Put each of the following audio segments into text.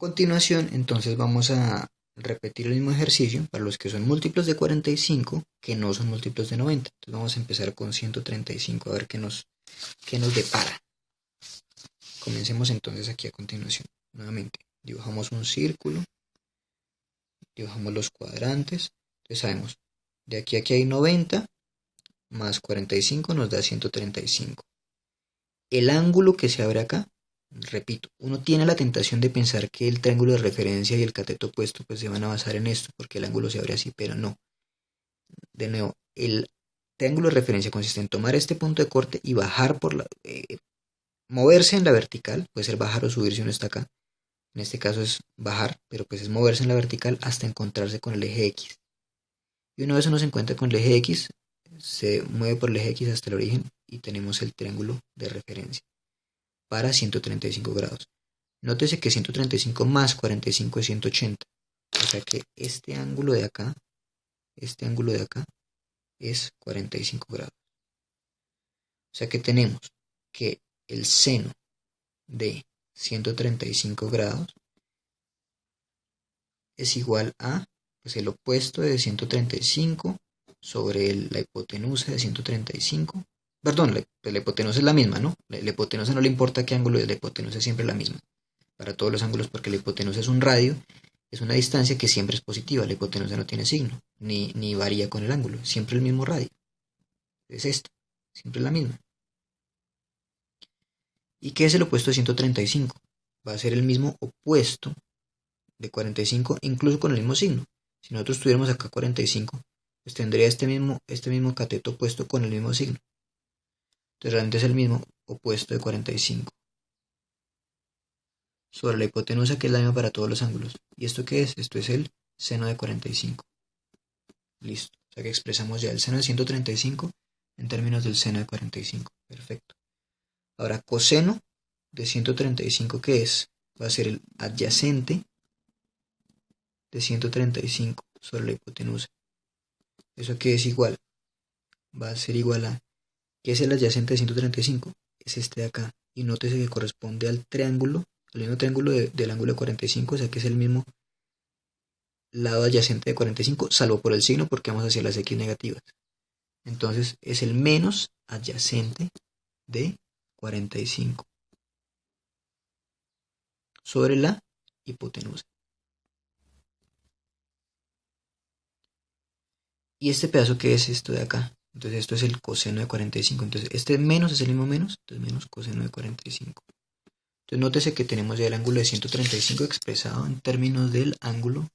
continuación, entonces vamos a repetir el mismo ejercicio para los que son múltiplos de 45 que no son múltiplos de 90. Entonces vamos a empezar con 135 a ver qué nos depara. Comencemos entonces aquí a continuación. Nuevamente, dibujamos un círculo, dibujamos los cuadrantes. Entonces sabemos, de aquí a aquí hay 90 más 45 nos da 135. El ángulo que se abre acá, repito, uno tiene la tentación de pensar que el triángulo de referencia y el cateto opuesto pues se van a basar en esto, porque el ángulo se abre así, pero no. De nuevo, el triángulo de referencia consiste en tomar este punto de corte y bajar moverse en la vertical, puede ser bajar o subir si uno está acá. En este caso es bajar, pero pues es moverse en la vertical hasta encontrarse con el eje X. Y una vez uno se encuentra con el eje X, se mueve por el eje X hasta el origen y tenemos el triángulo de referencia para 135 grados. Nótese que 135 más 45 es 180. O sea que este ángulo de acá es 45 grados. O sea que tenemos que el seno de 135 grados es igual a pues, el opuesto de 135 sobre la hipotenusa de 135. Perdón, la hipotenusa es la misma, ¿no? La hipotenusa no le importa qué ángulo es, la hipotenusa es siempre la misma para todos los ángulos porque la hipotenusa es un radio, es una distancia que siempre es positiva. La hipotenusa no tiene signo, ni varía con el ángulo, siempre el mismo radio. Es esta, siempre la misma. ¿Y qué es el opuesto de 135? Va a ser el mismo opuesto de 45, incluso con el mismo signo. Si nosotros tuviéramos acá 45, pues tendría este mismo cateto opuesto con el mismo signo. Entonces realmente es el mismo opuesto de 45 sobre la hipotenusa, que es la misma para todos los ángulos. ¿Y esto qué es? Esto es el seno de 45. Listo. O sea que expresamos ya el seno de 135 en términos del seno de 45. Perfecto. Ahora, coseno de 135, ¿qué es? Va a ser el adyacente de 135 sobre la hipotenusa. ¿Eso qué es igual? Va a ser igual a... ¿Qué es el adyacente de 135? Es este de acá. Y nótese que corresponde al triángulo, al mismo triángulo del ángulo de 45, o sea que es el mismo lado adyacente de 45, salvo por el signo porque vamos hacia las X negativas. Entonces es el menos adyacente de 45 sobre la hipotenusa. ¿Y este pedazo qué es esto de acá? Entonces esto es el coseno de 45. Entonces este menos es el mismo menos, entonces menos coseno de 45. Entonces nótese que tenemos ya el ángulo de 135 expresado en términos del ángulo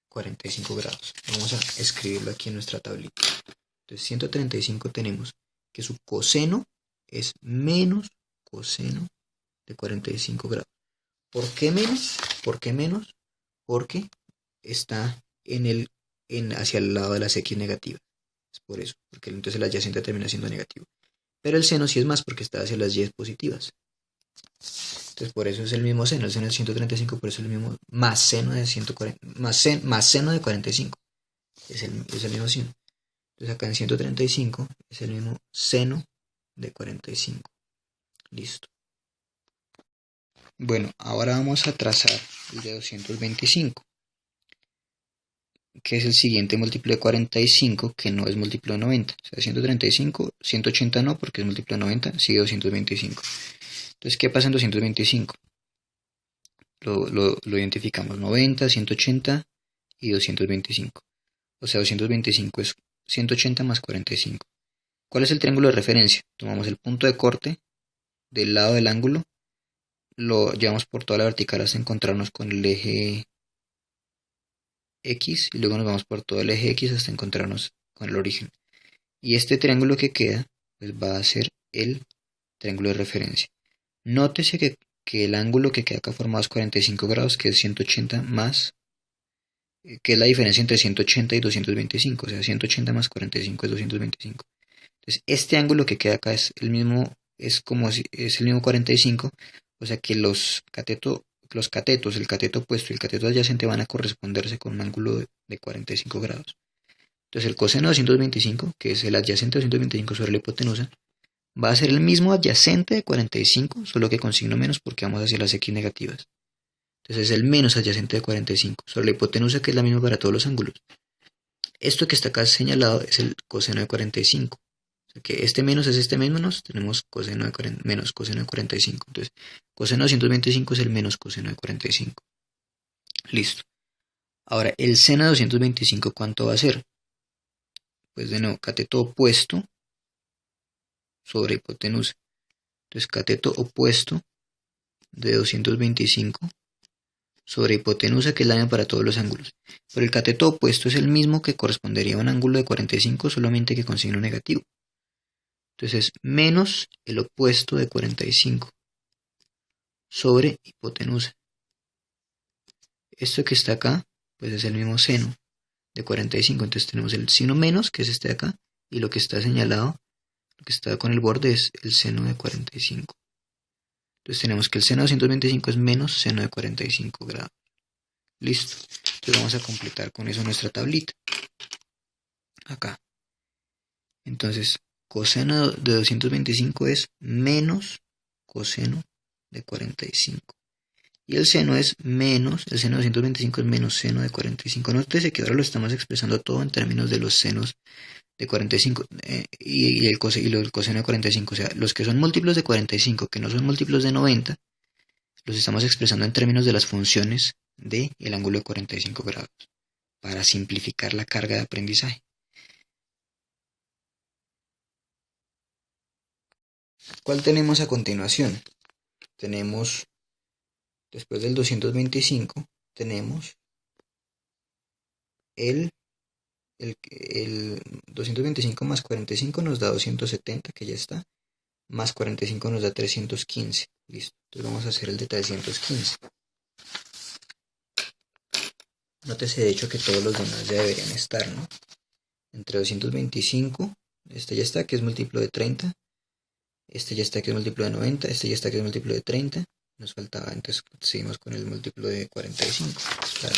45 grados. Vamos a escribirlo aquí en nuestra tablita. Entonces 135 tenemos que su coseno es menos coseno de 45 grados. ¿Por qué menos? ¿Por qué menos? Porque está hacia el lado de las X negativas. Es por eso, porque entonces el adyacente termina siendo negativo. Pero el seno sí es más porque está hacia las Y positivas. Entonces por eso es el mismo seno. El seno de 135, por eso es el mismo más seno de 140, más seno de 45. Es el mismo seno. Entonces acá en 135 es el mismo seno de 45. Listo. Bueno, ahora vamos a trazar el de 225, que es el siguiente múltiplo de 45, que no es múltiplo de 90. O sea, 135, 180 no, porque es múltiplo de 90, sigue 225. Entonces, ¿qué pasa en 225? Lo identificamos, 90, 180 y 225. O sea, 225 es 180 más 45. ¿Cuál es el triángulo de referencia? Tomamos el punto de corte del lado del ángulo, lo llevamos por toda la vertical hasta encontrarnos con el eje X y luego nos vamos por todo el eje X hasta encontrarnos con el origen. Y este triángulo que queda pues va a ser el triángulo de referencia. Nótese que el ángulo que queda acá formado es 45 grados, que es 180 más, que es la diferencia entre 180 y 225, o sea, 180 más 45 es 225. Entonces, este ángulo que queda acá es el mismo, es el mismo 45, o sea que los catetos, el cateto opuesto y el cateto adyacente van a corresponderse con un ángulo de 45 grados. Entonces el coseno de 225, que es el adyacente de 225 sobre la hipotenusa, va a ser el mismo adyacente de 45, solo que con signo menos porque vamos hacia las X negativas. Entonces es el menos adyacente de 45 sobre la hipotenusa, que es la misma para todos los ángulos. Esto que está acá señalado es el coseno de 45. O sea que este menos es este menos, tenemos coseno de 40, menos coseno de 45. Entonces, coseno de 225 es el menos coseno de 45. Listo. Ahora, el seno de 225, ¿cuánto va a ser? Pues de nuevo, cateto opuesto sobre hipotenusa. Entonces, cateto opuesto de 225 sobre hipotenusa, que es la misma para todos los ángulos. Pero el cateto opuesto es el mismo que correspondería a un ángulo de 45, solamente que con signo negativo. Entonces, menos el opuesto de 45 sobre hipotenusa. Esto que está acá, pues es el mismo seno de 45. Entonces tenemos el signo menos, que es este de acá, y lo que está señalado, lo que está con el borde, es el seno de 45. Entonces tenemos que el seno de 225 es menos seno de 45 grados. Listo. Entonces vamos a completar con eso nuestra tablita. Acá. Entonces, coseno de 225 es menos coseno de 45. Y el seno es menos, el seno de 225 es menos seno de 45. Nótese que ahora lo estamos expresando todo en términos de los senos de 45 y el coseno de 45. O sea, los que son múltiplos de 45, que no son múltiplos de 90, los estamos expresando en términos de las funciones del ángulo de 45 grados, para simplificar la carga de aprendizaje. ¿Cuál tenemos a continuación? Tenemos, después del 225, tenemos el 225 más 45 nos da 270, que ya está, más 45 nos da 315. Listo, entonces vamos a hacer el de 315. Nótese de hecho que todos los demás ya deberían estar, ¿no? Entre 225, este ya está, que es múltiplo de 30, este ya está, que es múltiplo de 90, este ya está, que es múltiplo de 30, nos faltaba, entonces seguimos con el múltiplo de 45 para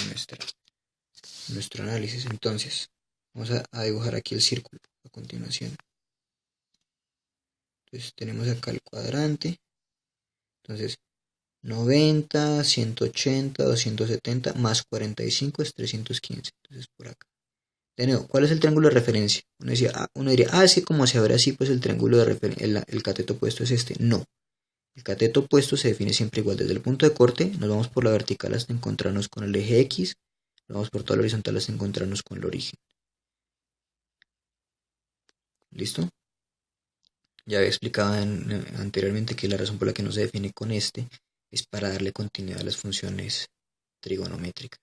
nuestro análisis. Entonces, vamos a dibujar aquí el círculo a continuación. Entonces tenemos acá el cuadrante. Entonces 90, 180, 270 más 45 es 315. Entonces por acá. De nuevo, ¿cuál es el triángulo de referencia? Uno diría, es que como se abre así, pues el triángulo de referencia, el cateto opuesto es este. No. El cateto opuesto se define siempre igual. Desde el punto de corte nos vamos por la vertical hasta encontrarnos con el eje X. Nos vamos por toda la horizontal hasta encontrarnos con el origen. ¿Listo? Ya había explicado anteriormente que la razón por la que no se define con este es para darle continuidad a las funciones trigonométricas.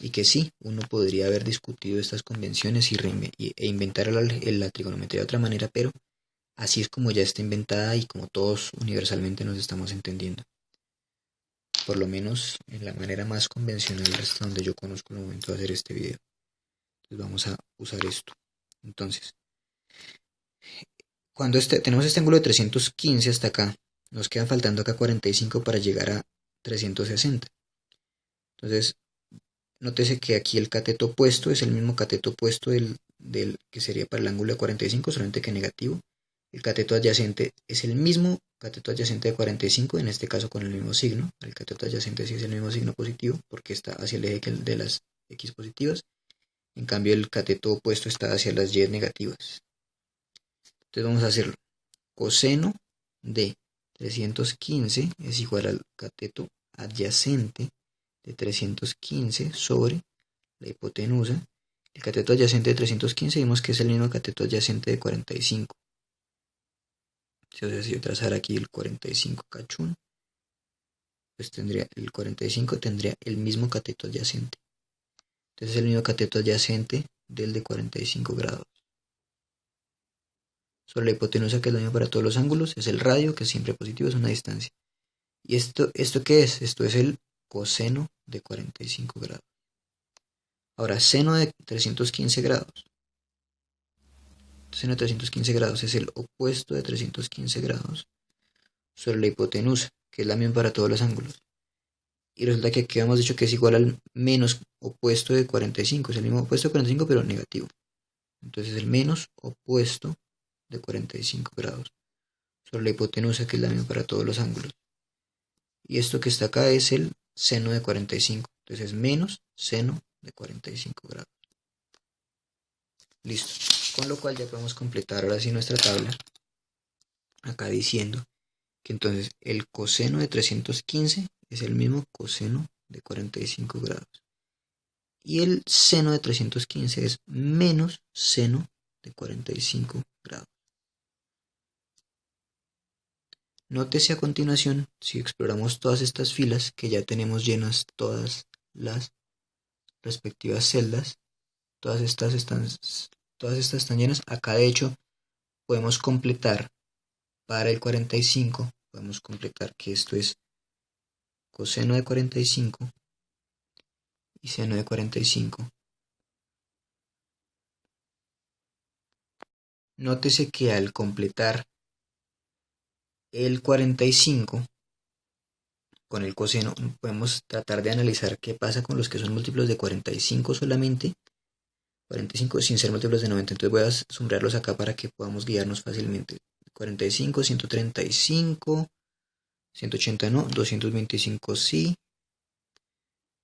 Y que sí, uno podría haber discutido estas convenciones e inventar la trigonometría de otra manera, pero así es como ya está inventada y como todos universalmente nos estamos entendiendo. Por lo menos en la manera más convencional hasta donde yo conozco en el momento de hacer este video. Entonces vamos a usar esto. Entonces, cuando tenemos este ángulo de 315 hasta acá, nos quedan faltando acá 45 para llegar a 360. Entonces, nótese que aquí el cateto opuesto es el mismo cateto opuesto del que sería para el ángulo de 45, solamente que negativo. El cateto adyacente es el mismo cateto adyacente de 45, en este caso con el mismo signo. El cateto adyacente sí es el mismo signo positivo, porque está hacia el eje de las X positivas. En cambio, el cateto opuesto está hacia las Y negativas. Entonces vamos a hacerlo. Coseno de 315 es igual al cateto adyacente de 315 sobre la hipotenusa. El cateto adyacente de 315 vimos que es el mismo cateto adyacente de 45. Si yo trazara aquí el 45 cachún, pues el 45 tendría el mismo cateto adyacente. Entonces es el mismo cateto adyacente del de 45 grados. Sobre la hipotenusa, que es la misma para todos los ángulos, es el radio, que es siempre positivo, es una distancia. ¿Y esto qué es? Esto es el coseno de 45 grados. Ahora, seno de 315 grados. Seno de 315 grados es el opuesto de 315 grados sobre la hipotenusa, que es la misma para todos los ángulos. Y resulta que aquí hemos dicho que es igual al menos opuesto de 45. Es el mismo opuesto de 45, pero negativo. Entonces el menos opuesto de 45 grados sobre la hipotenusa, que es la misma para todos los ángulos. Y esto que está acá es el seno de 45. Entonces es menos seno de 45 grados. Listo. Con lo cual ya podemos completar ahora sí nuestra tabla. Acá diciendo que entonces el coseno de 315 es el mismo coseno de 45 grados. Y el seno de 315 es menos seno de 45 grados. Nótese a continuación, si exploramos todas estas filas, que ya tenemos llenas todas las respectivas celdas. Todas estas están llenas. Acá de hecho podemos completar para el 45. Podemos completar que esto es coseno de 45 y seno de 45. Nótese que al completar el 45 con el coseno, podemos tratar de analizar qué pasa con los que son múltiplos de 45 solamente, 45 sin ser múltiplos de 90. Entonces voy a subrayarlos acá para que podamos guiarnos fácilmente. 45, 135, 180 no, 225 sí,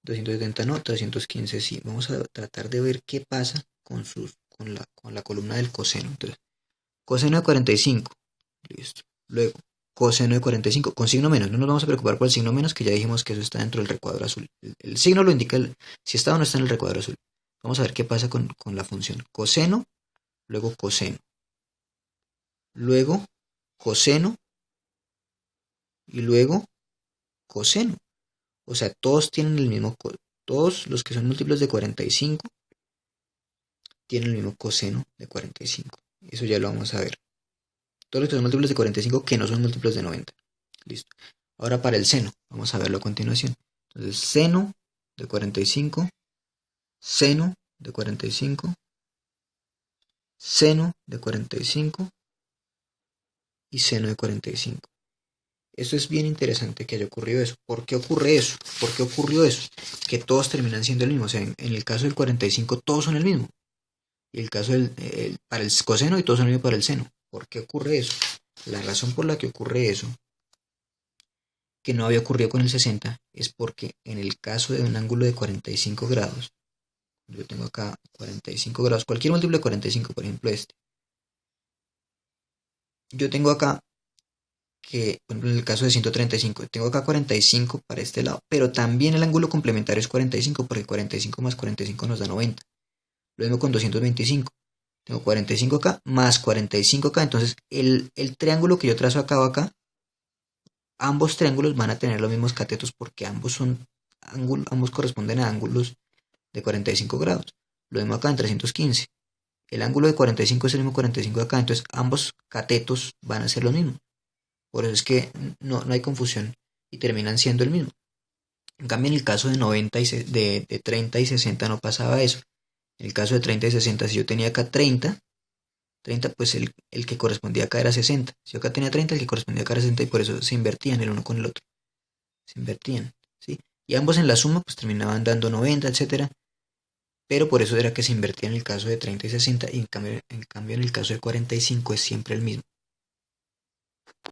270 no, 315 sí. Vamos a tratar de ver qué pasa con la columna del coseno. Entonces, coseno de 45, listo. Luego, coseno de 45 con signo menos. No nos vamos a preocupar por el signo menos, que ya dijimos que eso está dentro del recuadro azul. El signo lo indica si está o no está en el recuadro azul. Vamos a ver qué pasa con la función. Coseno, luego coseno. Luego coseno y luego coseno. O sea, todos tienen el mismo todos los que son múltiplos de 45 tienen el mismo coseno de 45. Eso ya lo vamos a ver. Todos los que son múltiplos de 45 que no son múltiplos de 90. Listo. Ahora para el seno, vamos a verlo a continuación. Entonces, seno de 45, seno de 45, seno de 45 y seno de 45. Esto es bien interesante que haya ocurrido eso. ¿Por qué ocurre eso? ¿Por qué ocurrió eso? Que todos terminan siendo el mismo. O sea, en el caso del 45 todos son el mismo. Y el caso para el coseno y todos son el mismo para el seno. ¿Por qué ocurre eso? La razón por la que ocurre eso, que no había ocurrido con el 60, es porque en el caso de un ángulo de 45 grados, yo tengo acá 45 grados, cualquier múltiplo de 45, por ejemplo este, yo tengo acá que, por ejemplo, en el caso de 135, tengo acá 45 para este lado, pero también el ángulo complementario es 45, porque 45 más 45 nos da 90. Lo mismo con 225. Tengo 45 acá más 45 acá. Entonces el triángulo que yo trazo acá o acá, ambos triángulos van a tener los mismos catetos porque ambos corresponden a ángulos de 45 grados. Lo mismo acá en 315. El ángulo de 45 es el mismo 45 acá. Entonces ambos catetos van a ser lo mismo. Por eso es que no hay confusión y terminan siendo el mismo. En cambio, en el caso de 90 de 30 y 60 no pasaba eso. En el caso de 30 y 60, si yo tenía acá 30, pues el que correspondía acá era 60. Si yo acá tenía 30, el que correspondía acá era 60 y por eso se invertían el uno con el otro. Se invertían, ¿sí? Y ambos en la suma pues terminaban dando 90, etc. Pero por eso era que se invertía en el caso de 30 y 60 y en cambio en el caso de 45 es siempre el mismo.